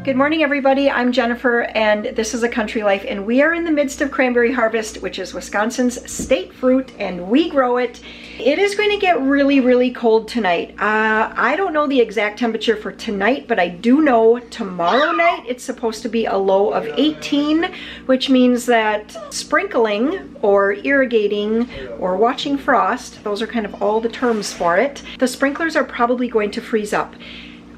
Good morning, everybody. I'm Jennifer, and this is A Country Life, and we are in the midst of cranberry harvest, which is Wisconsin's state fruit, and we grow it. It is going to get really, really cold tonight. I don't know the exact temperature for tonight, but I do know tomorrow night it's supposed to be a low of 18, which means that sprinkling or irrigating or watching frost, those are kind of all the terms for it, the sprinklers are probably going to freeze up.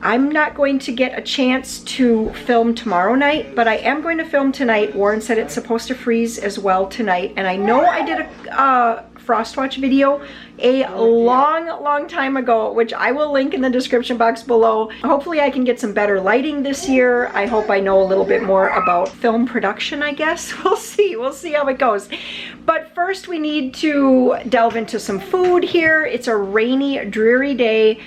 I'm not going to get a chance to film tomorrow night, but I am going to film tonight. Warren said it's supposed to freeze as well tonight, and I know I did a frost watch video a long time ago, which I will link in the description box below. Hopefully I can get some better lighting this year. I hope I know a little bit more about film production, I guess. We'll see how it goes. But first we need to delve into some food here. It's a rainy, dreary day.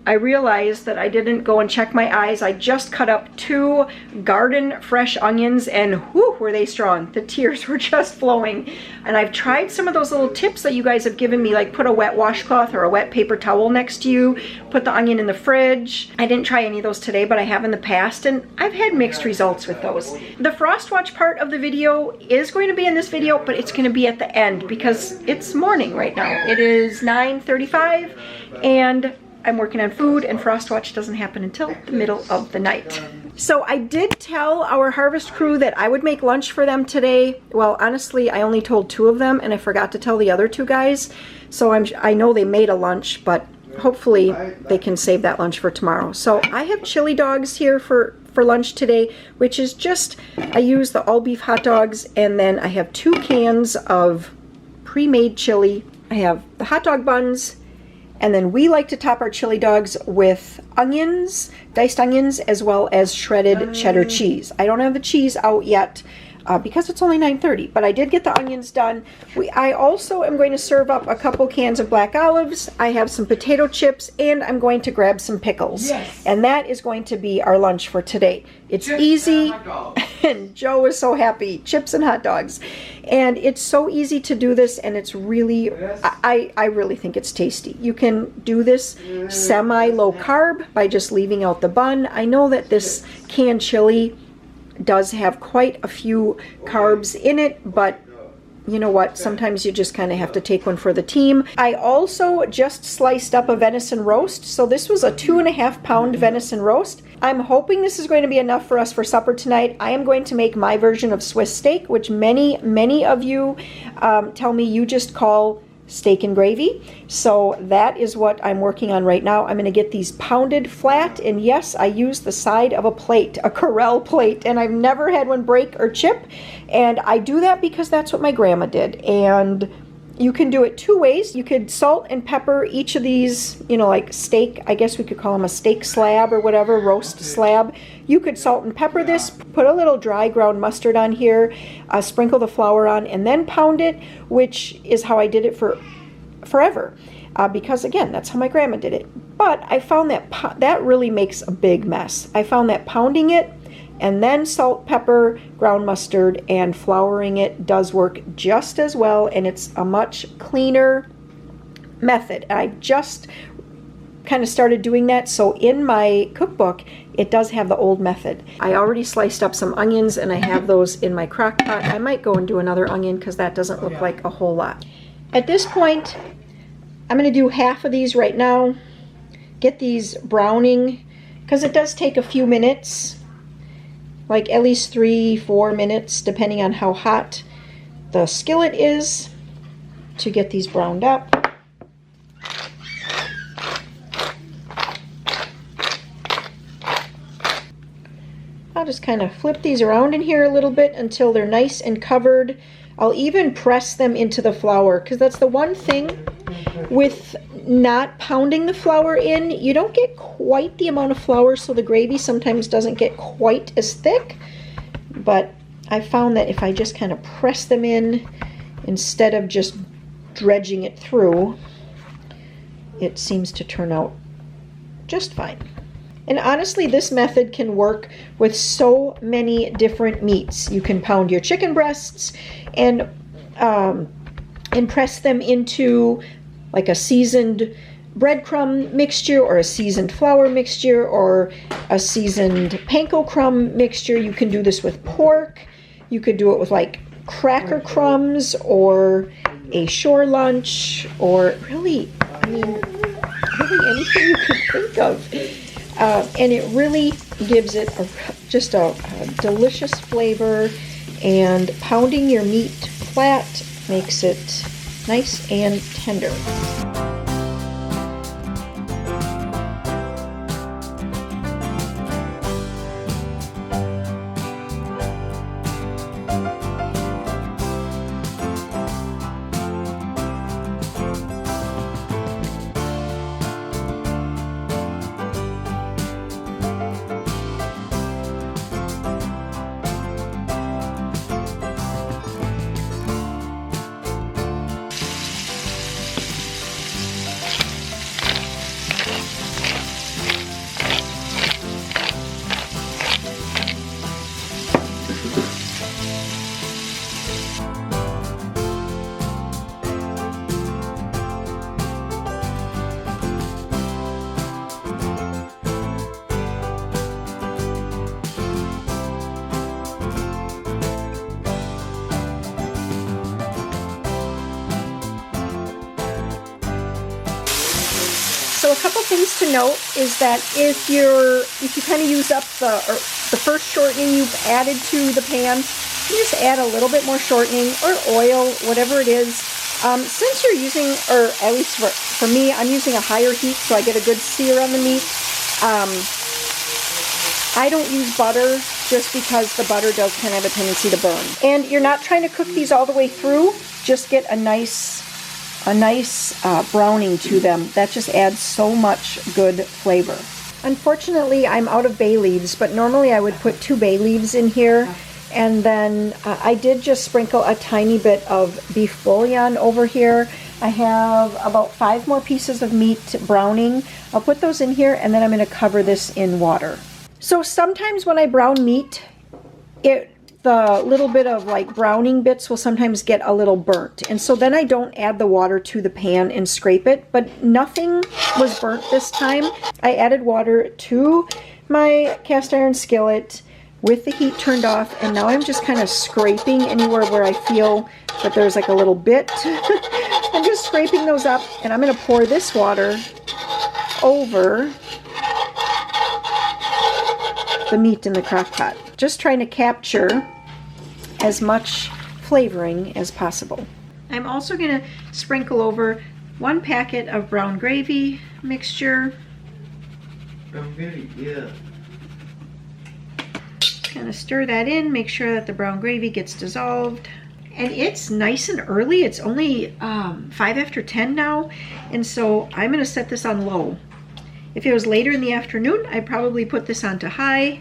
I realized that I didn't go and check my eyes. I just cut up 2 garden fresh onions, and whew, were they strong. The tears were just flowing. And I've tried some of those little tips that you guys have given me, like put a wet washcloth or a wet paper towel next to you, put the onion in the fridge. I didn't try any of those today, but I have in the past, and I've had mixed results with those. The frost watch part of the video is going to be in this video, but it's going to be at the end because it's morning right now. It is 9:35, and I'm working on food, and frost watch doesn't happen until the middle of the night. So I did tell our harvest crew that I would make lunch for them today. Well, honestly, I only told 2 of them, and I forgot to tell the other 2 guys. So I know they made a lunch, but hopefully they can save that lunch for tomorrow. So I have chili dogs here for lunch today, which is just, I use the all beef hot dogs, and then I have 2 cans of pre-made chili. I have the hot dog buns, and then we like to top our chili dogs with onions, diced onions, as well as shredded cheddar cheese. I don't have the cheese out yet because it's only 9:30, but I did get the onions done. I also am going to serve up a couple cans of black olives. I have some potato chips, and I'm going to grab some pickles. Yes. And that is going to be our lunch for today. It's chips easy, and Joe is so happy. Chips and hot dogs. And it's so easy to do this, and it's really, I really think it's tasty. You can do this semi-low carb by just leaving out the bun. I know that this canned chili does have quite a few carbs in it, but you know what? Sometimes you just kind of have to take one for the team. I also just sliced up a venison roast. So this was a 2.5 pound venison roast. I'm hoping this is going to be enough for us for supper tonight. I am going to make my version of Swiss steak, which many of you tell me you just call steak and gravy. So that is what I'm working on right now. I'm going to get these pounded flat, and yes, I use the side of a plate, a Corelle plate, and I've never had one break or chip, and I do that because that's what my grandma did. And you can do it 2 ways. You could salt and pepper each of these, you know, like steak, I guess we could call them a steak slab or whatever, roast slab. You could salt and pepper this, put a little dry ground mustard on here, sprinkle the flour on, and then pound it, which is how I did it for forever. Because again, that's how my grandma did it. But I found that that really makes a big mess. I found that pounding it and then salt, pepper, ground mustard, and flouring it does work just as well, and it's a much cleaner method. I just kind of started doing that, so in my cookbook it does have the old method. I already sliced up some onions, and I have those in my crock pot. I might go and do another onion because that doesn't look like a whole lot. At this point, I'm going to do half of these right now, get these browning, because it does take a few minutes, like at least 3-4 minutes, depending on how hot the skillet is, to get these browned up. I'll just kind of flip these around in here a little bit until they're nice and covered. I'll even press them into the flour, because that's the one thing with not pounding the flour in. You don't get quite the amount of flour, so the gravy sometimes doesn't get quite as thick. But I found that if I just kind of press them in instead of just dredging it through, it seems to turn out just fine. And honestly, this method can work with so many different meats. You can pound your chicken breasts and press them into like a seasoned breadcrumb mixture or a seasoned flour mixture or a seasoned panko crumb mixture. You can do this with pork. You could do it with like cracker crumbs or a shore lunch, or really, I mean, really anything you could think of. And it really gives it just a delicious flavor, and pounding your meat flat makes it nice and tender. So a couple things to note is that if you kind of use up the first shortening you've added to the pan, you just add a little bit more shortening or oil, whatever it is. Since you're using, or at least for me, I'm using a higher heat so I get a good sear on the meat. I don't use butter just because the butter does kind of have a tendency to burn. And you're not trying to cook these all the way through, just get a nice browning to them. That just adds so much good flavor. Unfortunately, I'm out of bay leaves, but normally I would put 2 bay leaves in here. And then I did just sprinkle a tiny bit of beef bouillon over here. I have about 5 more pieces of meat browning. I'll put those in here, and then I'm going to cover this in water. So sometimes when I brown meat, the little bit of like browning bits will sometimes get a little burnt, and so then I don't add the water to the pan and scrape it, but nothing was burnt this time. I added water to my cast iron skillet with the heat turned off, and now I'm just kind of scraping anywhere where I feel that there's like a little bit. I'm just scraping those up, and I'm going to pour this water over the meat in the crock pot, just trying to capture as much flavoring as possible. I'm also going to sprinkle over 1 packet of brown gravy mixture. Brown gravy, yeah. Kind of stir that in, make sure that the brown gravy gets dissolved. And it's nice and early. It's only 5 after 10 now, and so I'm going to set this on low. If it was later in the afternoon, I'd probably put this on to high,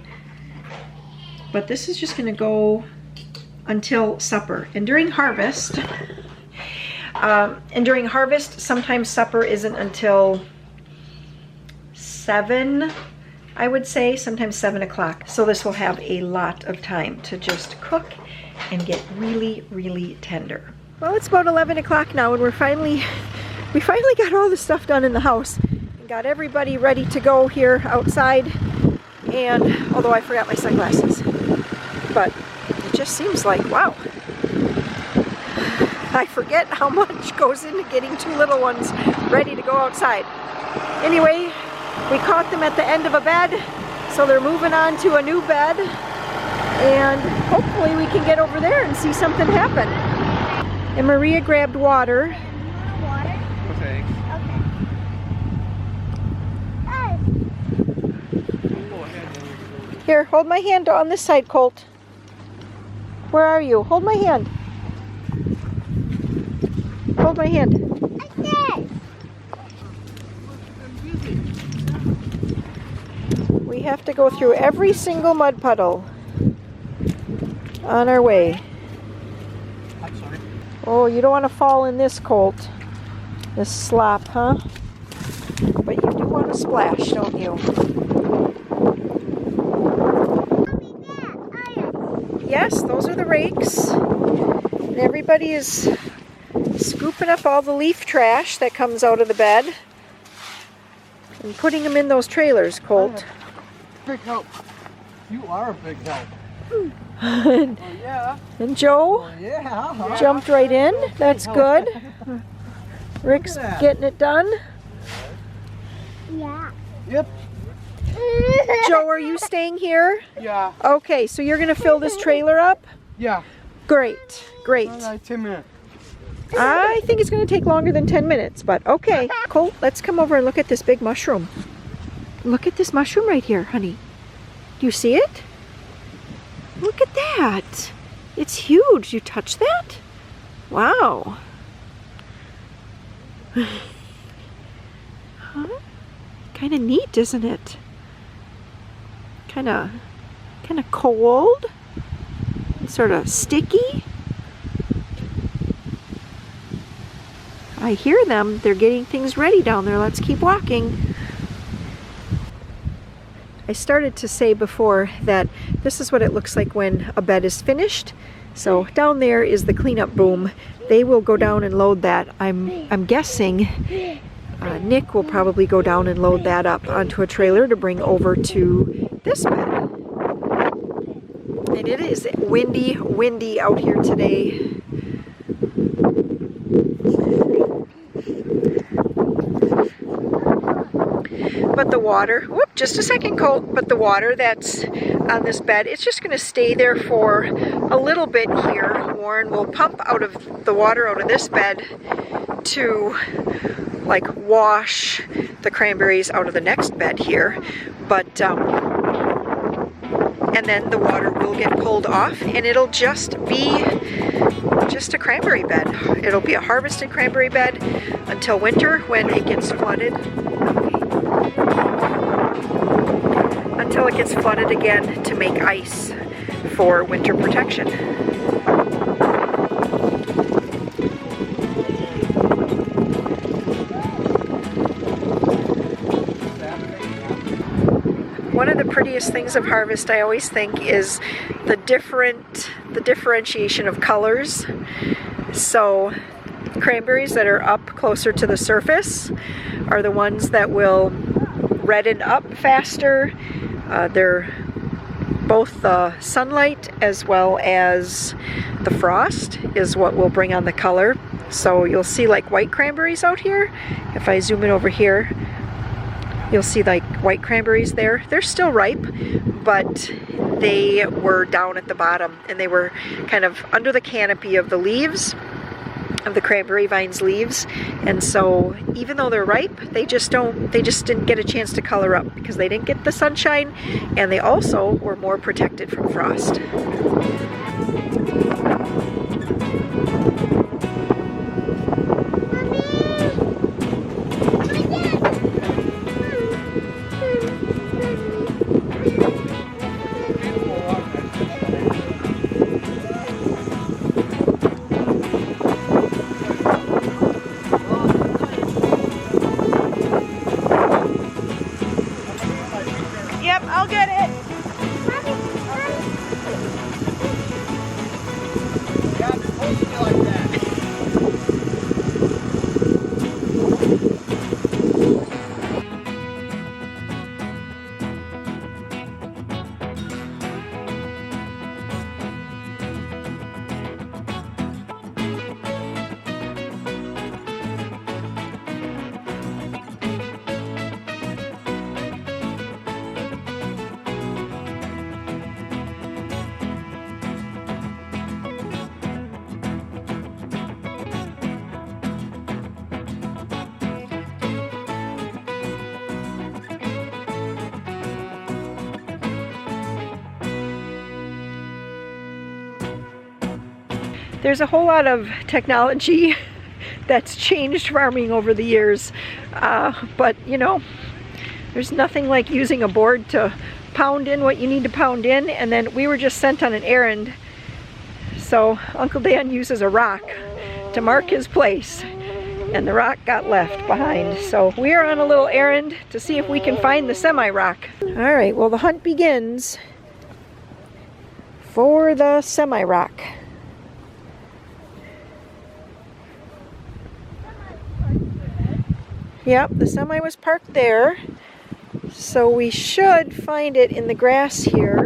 but this is just going to go until supper. And during harvest, sometimes supper isn't until 7, I would say, sometimes 7 o'clock. So this will have a lot of time to just cook and get really, really tender. Well, it's about 11 o'clock now, and we finally got all the stuff done in the house. Got everybody ready to go here outside, and although I forgot my sunglasses, but it just seems like, wow, I forget how much goes into getting 2 little ones ready to go outside. Anyway, we caught them at the end of a bed, so they're moving on to a new bed, and hopefully we can get over there and see something happen. And Maria grabbed water. Here, hold my hand on this side, Colt. Where are you? Hold my hand. Hold my hand. We have to go through every single mud puddle on our way. I'm sorry. Oh, you don't want to fall in this, Colt. This slop, huh? But you do want to splash, don't you? Yes, those are the rakes, and everybody is scooping up all the leaf trash that comes out of the bed. and putting them in those trailers, Colt. Big help. You are a big help. and, Oh, yeah. and Joe Oh, yeah. jumped right in. That's good. Rick's Look at that. getting it done. Yeah. Yep. Joe, are you staying here? Yeah. Okay, so you're going to fill this trailer up? Yeah. Great, great. All right, 10 minutes. I think it's going to take longer than 10 minutes, but okay. Colt, let's come over and look at this big mushroom. Look at this mushroom right here, honey. Do you see it? Look at that. It's huge. You touch that? Wow. Huh? Kind of neat, isn't it? Kind of cold. Sort of sticky. I hear them. They're getting things ready down there. Let's keep walking. I started to say before that this is what it looks like when a bed is finished. So down there is the cleanup boom. They will go down and load that. I'm guessing Nick will probably go down and load that up onto a trailer to bring over to this bed. And it is windy out here today. But the water, whoop, just a second, Colt, but the water that's on this bed, it's just going to stay there for a little bit here. Warren will pump out of the water out of this bed to like wash the cranberries out of the next bed here. But, and then the water will get pulled off and it'll just be just a cranberry bed. It'll be a harvested cranberry bed until winter when it gets flooded. Until it gets flooded again to make ice for winter protection. One of the prettiest things of harvest, I always think, is the differentiation of colors. So cranberries that are up closer to the surface are the ones that will redden up faster. They're both the sunlight as well as the frost is what will bring on the color. So you'll see like white cranberries out here. If I zoom in over here, you'll see like white cranberries there. They're still ripe, but they were down at the bottom and they were kind of under the canopy of the leaves, of the cranberry vine's leaves. And so even though they're ripe, they just didn't get a chance to color up because they didn't get the sunshine, and they also were more protected from frost. Yep, I'll get it. Yeah, it's supposed to be like that. There's a whole lot of technology that's changed farming over the years, but you know, there's nothing like using a board to pound in what you need to pound in. And then we were just sent on an errand, so Uncle Dan uses a rock to mark his place, and the rock got left behind. So we are on a little errand to see if we can find the semi-rock. All right, well, the hunt begins for the semi-rock. Yep, the semi was parked there. So we should find it in the grass here.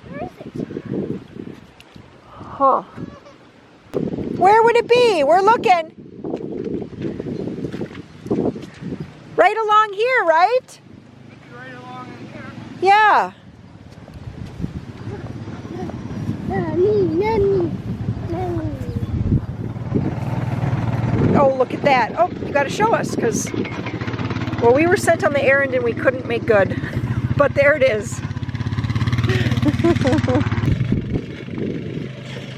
Where is it? Huh. Where would it be? We're looking. Right along here, right? Right along in here. Yeah. Oh, look at that. Oh, you got to show us because, well, we were sent on the errand and we couldn't make good. But there it is.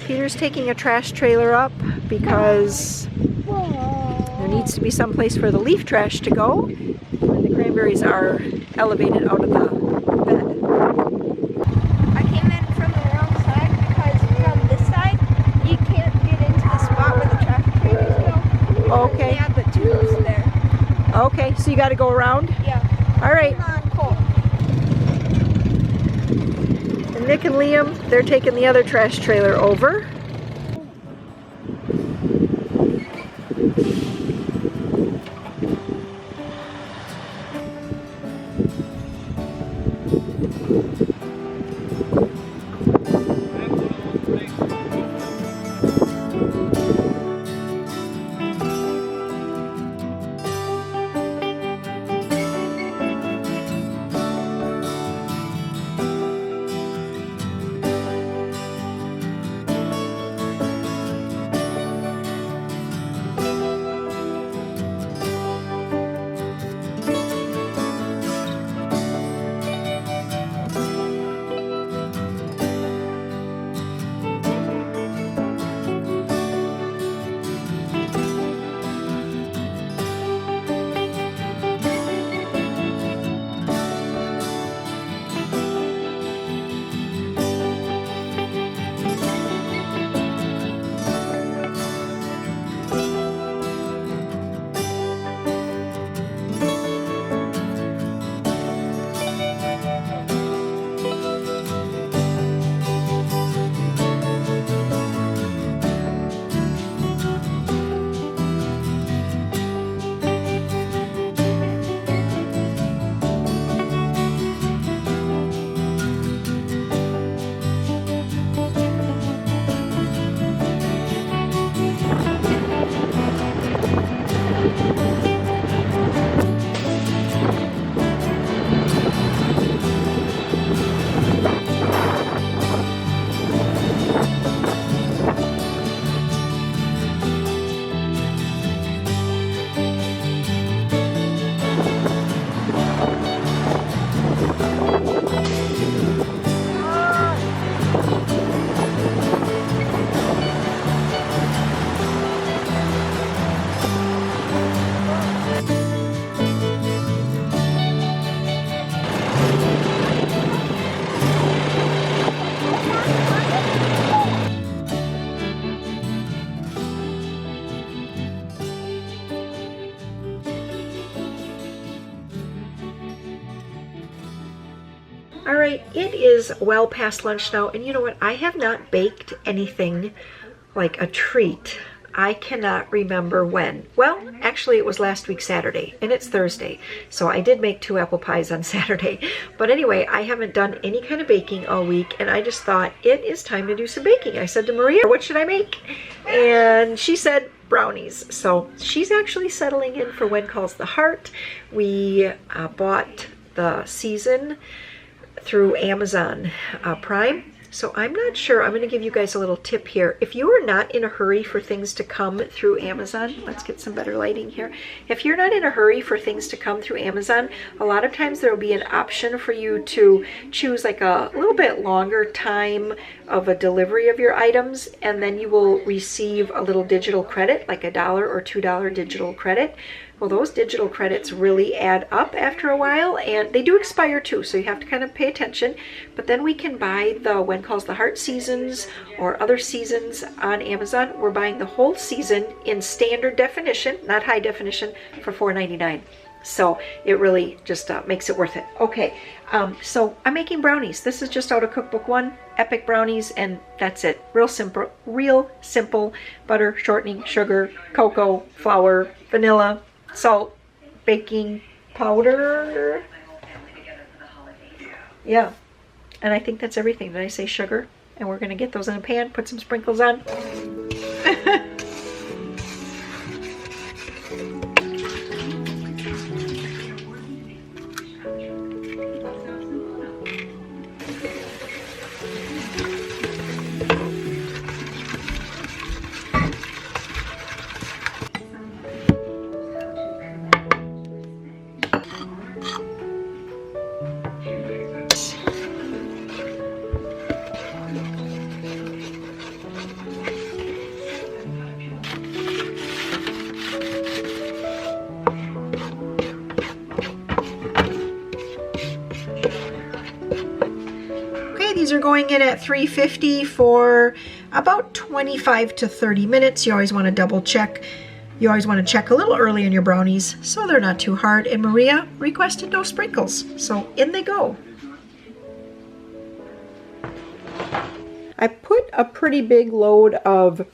Peter's taking a trash trailer up because there needs to be some place for the leaf trash to go. And the cranberries are elevated out of the bed. I came in from the wrong side because from this side you can't get into the spot where the tractor trailers go. Okay. They have the tubes there. Okay, so you got to go around? Yeah. All right. Come on, Cole. And Nick and Liam, they're taking the other trash trailer over. All right, it is well past lunch now, and you know what? I have not baked anything like a treat. I cannot remember when. Well, actually it was last week Saturday, and it's Thursday, so I did make 2 apple pies on Saturday. But anyway, I haven't done any kind of baking all week, and I just thought it is time to do some baking. I said to Maria, what should I make? And she said brownies. So she's actually settling in for When Calls the Heart. We bought the season through Amazon Prime. So I'm not sure. I'm going to give you guys a little tip here. If you are not in a hurry for things to come through Amazon, let's get some better lighting here. If you're not in a hurry for things to come through Amazon, a lot of times there will be an option for you to choose like a little bit longer time of a delivery of your items, and then you will receive a little digital credit, like $1 or $2 digital credit. Well, those digital credits really add up after a while, and they do expire too, so you have to kind of pay attention. But then we can buy the When Calls the Heart seasons or other seasons on Amazon. We're buying the whole season in standard definition, not high definition, for $4.99. So it really just makes it worth it. Okay, so I'm making brownies. This is just out of cookbook 1, epic brownies, and that's it. Real simple. Butter, shortening, sugar, cocoa, flour, vanilla, salt, baking powder. Yeah, and I think that's everything. Did I say sugar? And we're gonna get those in a pan, put some sprinkles on. These are going in at 350 for about 25 to 30 minutes. You always want to double check. You always want to check a little early in your brownies so they're not too hard. And Maria requested no sprinkles, so in they go. I put a pretty big load of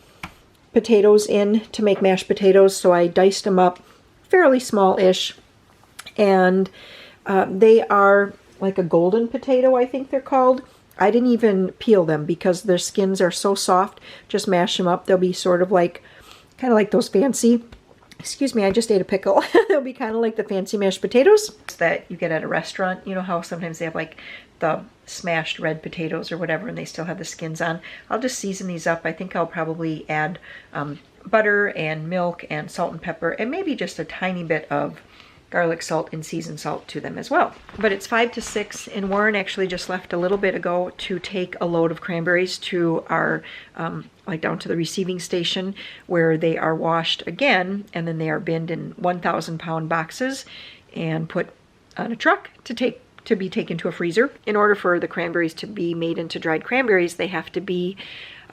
potatoes in to make mashed potatoes, so I diced them up fairly small-ish. And they are like a golden potato, I think they're called. I didn't even peel them because their skins are so soft. Just mash them up. They'll be sort of like, kind of like those fancy, excuse me, I just ate a pickle. They'll be kind of like the fancy mashed potatoes that you get at a restaurant. You know how sometimes they have like the smashed red potatoes or whatever and they still have the skins on. I'll just season these up. I think I'll probably add butter and milk and salt and pepper and maybe just a tiny bit of garlic salt and seasoned salt to them as well. But it's 5 to 6 and Warren actually just left a little bit ago to take a load of cranberries to our like down to the receiving station where they are washed again and then they are binned in 1,000-pound boxes and put on a truck to be taken to a freezer. In order for the cranberries to be made into dried cranberries, they have to be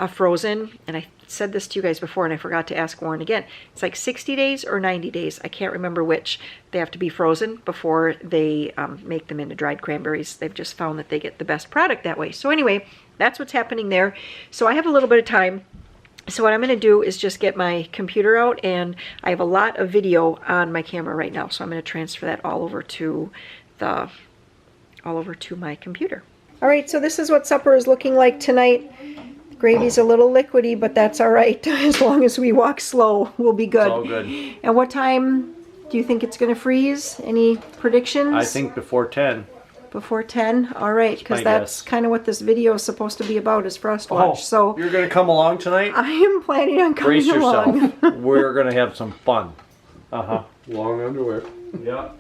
frozen, and I said this to you guys before and I forgot to ask Warren again. It's like 60 days or 90 days. I can't remember which. They have to be frozen before they make them into dried cranberries. They've just found that they get the best product that way. So anyway, that's what's happening there. So I have a little bit of time. So what I'm going to do is just get my computer out, and I have a lot of video on my camera right now. So I'm going to transfer that all over to my computer. All right, so this is what supper is looking like tonight. Gravy's a little liquidy, but that's all right. As long as we walk slow, we'll be good. It's all good. And what time do you think it's going to freeze? Any predictions? I think before 10. Before 10? All right, because that's kind of what this video is supposed to be about, is for us to watch. So you're going to come along tonight? I am planning on coming along. Brace yourself. along. We're going to have some fun. Long underwear. Yeah.